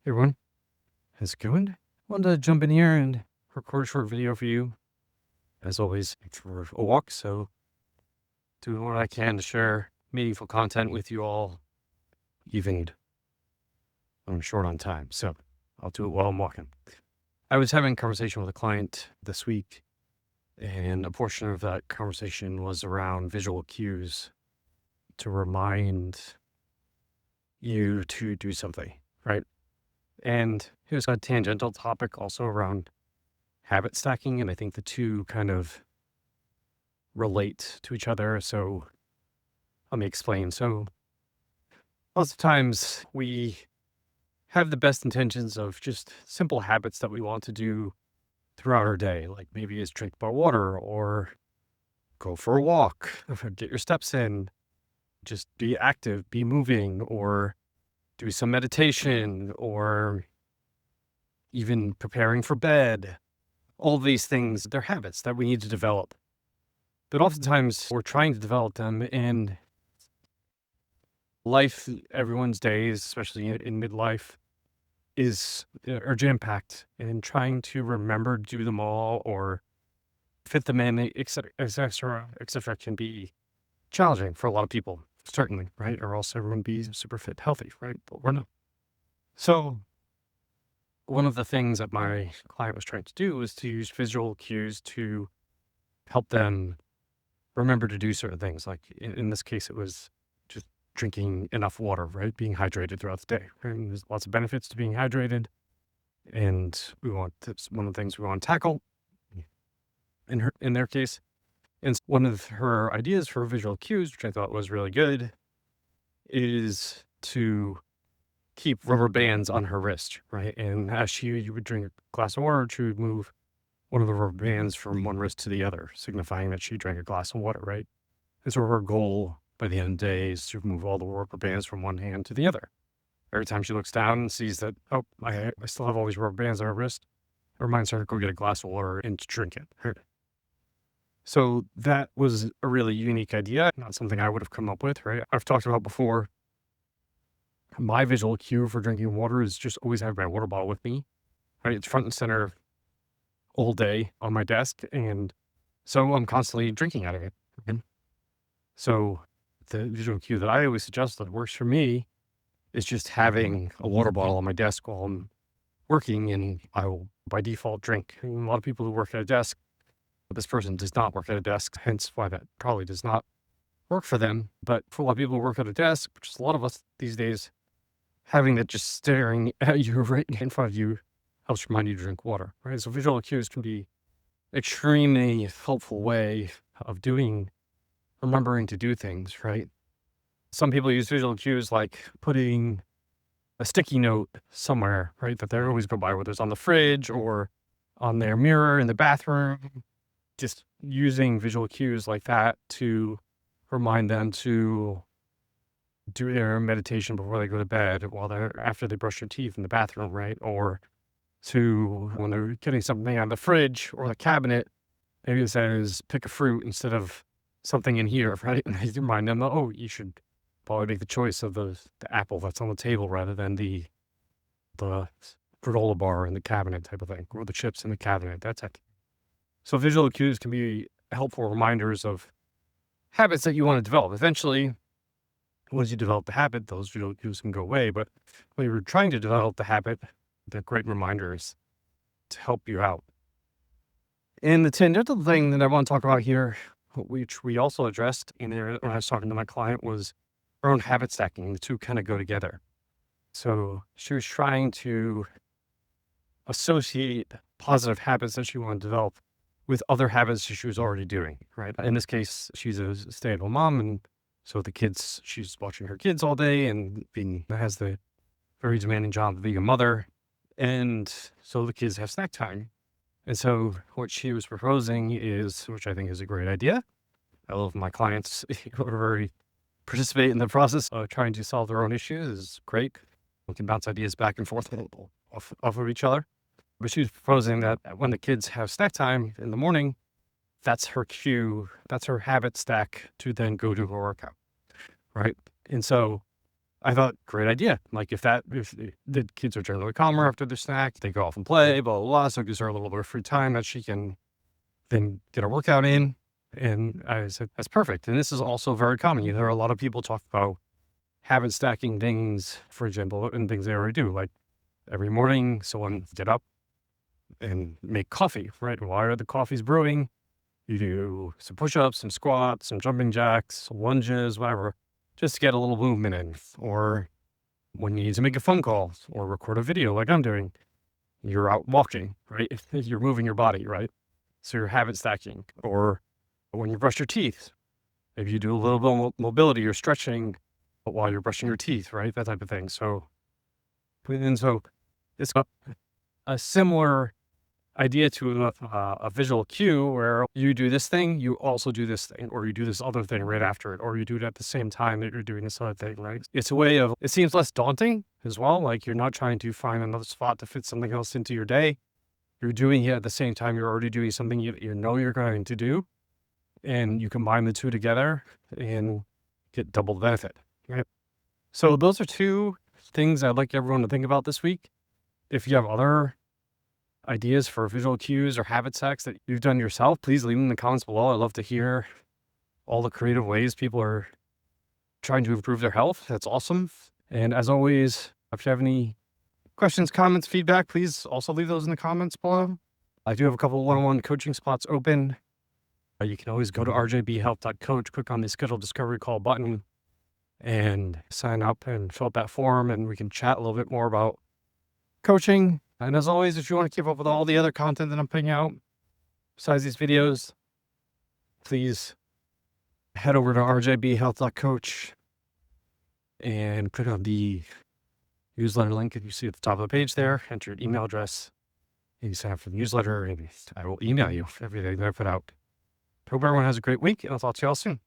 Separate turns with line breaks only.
Hey everyone, how's it going? Wanted to jump in here and record a short video for you. As always, for a walk, so doing what I can to share meaningful content with you all, even I'm short on time. So I'll do it while I'm walking. I was having a conversation with a client this week, and a portion of that conversation was around visual cues to remind you to do something, right? And it was a tangential topic also around habit stacking, and I think the two kind of relate to each other. So let me explain. So lots of times we have the best intentions of just simple habits that we want to do throughout our day, like maybe it's drink more water or go for a walk, or get your steps in, just be active, be moving, or do some meditation, or even preparing for bed. All these things, they're habits that we need to develop. But oftentimes we're trying to develop them and life, everyone's days, especially in midlife, are jam-packed, and trying to remember to do them all or fit them in, et cetera, can be challenging for a lot of people, certainly, right? Or else everyone would be super fit, healthy, right? But we're not. So one of the things that my client was trying to do was to use visual cues to help them remember to do certain things. Like in this case, it was just drinking enough water, right? Being hydrated throughout the day. And there's lots of benefits to being hydrated. And that's one of the things we want to tackle in their case. And one of her ideas for visual cues, which I thought was really good, is to keep rubber bands on her wrist, right? And as you would drink a glass of water, she would move one of the rubber bands from one wrist to the other, signifying that she drank a glass of water, right? And so her goal by the end of the day is to move all the rubber bands from one hand to the other. Every time she looks down and sees that, oh, I still have all these rubber bands on her wrist, her reminds her to go get a glass of water and to drink it. So that was a really unique idea, not something I would have come up with, right? I've talked about before, my visual cue for drinking water is just always have my water bottle with me, right? It's front and center all day on my desk. And so I'm constantly drinking out of it. And so the visual cue that I always suggest that works for me is just having a water bottle on my desk while I'm working, and I will by default drink. And a lot of people who work at a desk, but this person does not work at a desk, hence why that probably does not work for them. But for a lot of people who work at a desk, which is a lot of us these days, having that just staring at you right in front of you helps remind you to drink water, right? So visual cues can be extremely helpful way of remembering to do things, right? Some people use visual cues like putting a sticky note somewhere, right? That they always go by, whether it's on the fridge or on their mirror in the bathroom, just using visual cues like that to remind them to do their meditation before they go to bed, after they brush their teeth in the bathroom, right? Or to when they're getting something out of the fridge or the cabinet, maybe it says pick a fruit instead of something in here, right? And I remind them, oh, you should probably make the choice of the apple that's on the table rather than the granola bar in the cabinet type of thing, or the chips in the cabinet, that type. So visual cues can be helpful reminders of habits that you want to develop. Eventually, once you develop the habit, those visual cues can go away. But when you're trying to develop the habit, they're great reminders to help you out. And the tangential thing that I want to talk about here, which we also addressed in there when I was talking to my client, was our own habit stacking. The two kind of go together. So she was trying to associate positive habits that she wanted to develop with other habits that she was already doing, right? In this case, she's a stay-at-home mom, and so she's watching her kids all day and has the very demanding job of being a mother. And so the kids have snack time. And so what she was proposing is, which I think is a great idea. I love my clients who are very participate in the process of trying to solve their own issues is great. We can bounce ideas back and forth off of each other. But she was proposing that when the kids have snack time in the morning, that's her cue, that's her habit stack to then go do her workout, right? And so I thought, great idea. Like if the kids are generally calmer after their snack, they go off and play, blah, blah, blah. So it gives her a little bit of free time that she can then get a workout in. And I said, that's perfect. And this is also very common. You hear a lot of people talk about habit stacking things, for example, and things they already do. Like every morning, someone get up and make coffee, right? While the coffee's brewing, you do some push-ups, some squats, some jumping jacks, lunges, whatever, just to get a little movement in. Or when you need to make a phone call or record a video like I'm doing, you're out walking, right? You're moving your body, right? So you're habit stacking. Or when you brush your teeth, maybe you do a little bit of mobility or stretching while you're brushing your teeth, right? That type of thing. So, and so it's a similar idea to a visual cue where you do this thing, you also do this thing, or you do this other thing right after it, or you do it at the same time that you're doing this other thing, right? It's a way of, it seems less daunting as well. Like you're not trying to find another spot to fit something else into your day. You're doing it at the same time. You're already doing something you know you're going to do, and you combine the two together and get double benefit, right? So those are two things I'd like everyone to think about this week. If you have other ideas for visual cues or habit stacks that you've done yourself, please leave them in the comments below. I'd love to hear all the creative ways people are trying to improve their health. That's awesome. And as always, if you have any questions, comments, feedback, please also leave those in the comments below. I do have a couple of one-on-one coaching spots open. You can always go to rjbhealth.coach, click on the schedule discovery call button and sign up and fill out that form, and we can chat a little bit more about coaching. And as always, if you want to keep up with all the other content that I'm putting out besides these videos, please head over to rjbhealth.coach and click on the newsletter link that you see at the top of the page there. Enter your email address and you sign up for the newsletter, and I will email you everything that I put out. Hope everyone has a great week, and I'll talk to you all soon.